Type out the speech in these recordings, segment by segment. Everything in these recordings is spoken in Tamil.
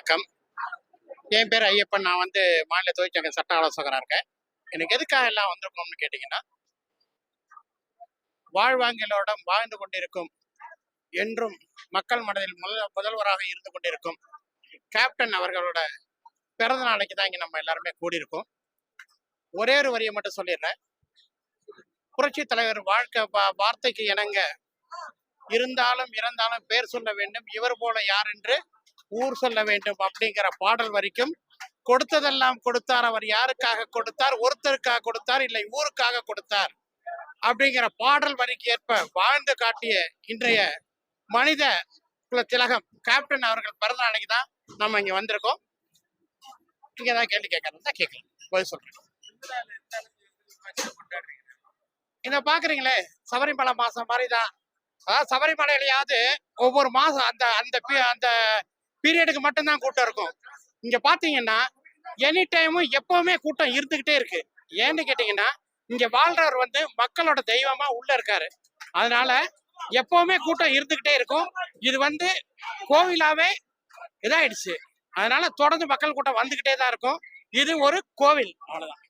வணக்கம். என் பேர் ஐயப்பன். நான் மாநில தொழிற்சங்க சட்ட ஆலோசகராக இருக்கேன். எனக்கு எதுக்காக எல்லாம் வந்திருக்கோம்னு கேட்டிங்கன்னா, வாழ்வாங்கிகளோட வாழ்ந்து கொண்டிருக்கும், என்றும் மக்கள் மனதில் முதல்வராக இருந்து கொண்டிருக்கும் கேப்டன் அவர்களோட பிறந்த நாளைக்கு தான் இங்கே நம்ம எல்லாருமே கூடியிருக்கோம். ஒரே ஒரு வரியை மட்டும் சொல்லிடுறேன். புரட்சி தலைவர் வாழ்க்கை வார்த்தைக்கு இணங்க, இருந்தாலும் இறந்தாலும் பேர் சொல்ல வேண்டும், இவர் போல யார் என்று ஊர் சொல்ல வேண்டும் அப்படிங்கிற பாடல் வரைக்கும் கொடுத்ததெல்லாம் கொடுத்தார். அவர் யாருக்காக கொடுத்தார்? ஒருத்தருக்காக கொடுத்தார், இல்லை ஊருக்காக கொடுத்தார் அப்படிங்கிற பாடல் வரிக்கு ஏற்ப வாழ்ந்து காட்டிய இன்றைய மனித குல திலகம் கேப்டன் அவர்கள் பிறந்த நாளைக்கு தான் நம்ம இங்க வந்திருக்கோம். இங்க ஏதாவது கேள்வி கேட்கறதா கேட்கலாம், பதில் சொல்றேன். இத பாக்குறீங்களே, சபரிமலை மாசம் மாதிரிதான். அதாவது சபரிமலையிலையாவது ஒவ்வொரு மாசம் அந்த அந்த அந்த பீரியடுக்கு மட்டும்தான் கூட்டம் இருக்கும். இங்க பாத்தீங்கன்னா எனி டைமும் எப்பவுமே கூட்டம் இருந்துகிட்டே இருக்கு. ஏன்னு கேட்டீங்கன்னா, இங்க வாழ்றவர் மக்களோட தெய்வமா உள்ள இருக்காரு. அதனால எப்பவுமே கூட்டம் இருந்துகிட்டே இருக்கும். இது கோவிலாவே இதாயிடுச்சு. அதனால தொடர்ந்து மக்கள் கூட்டம் வந்துகிட்டே தான் இருக்கும். இது ஒரு கோவில், அவ்வளவுதான்.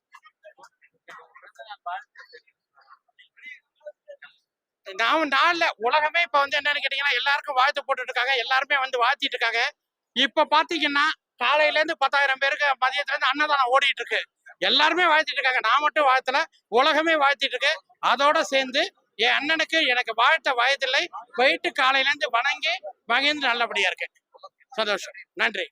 நாள்ல உலகமே இப்ப என்னன்னு கேட்டீங்கன்னா, எல்லாருக்கும் வாழ்த்து போட்டுட்டு இருக்காங்க. எல்லாருமே வாழ்த்திட்டு இருக்காங்க. இப்ப பாத்தீங்கன்னா காலையில இருந்து 10,000 பேருக்கு மதியத்துல இருந்து அன்னதானம் ஓடிட்டு இருக்கு. எல்லாருமே வாழ்த்திட்டு இருக்காங்க. நான் மட்டும் வாழ்த்தல, உலகமே வாழ்த்திட்டு இருக்கு. அதோட சேர்ந்து என் அண்ணனுக்கு எனக்கு வாழ்த்த வயதில்லை, போயிட்டு காலையில இருந்து வணங்கி மகிழ்ந்து நல்லபடியா இருக்கு. சந்தோஷம். நன்றி.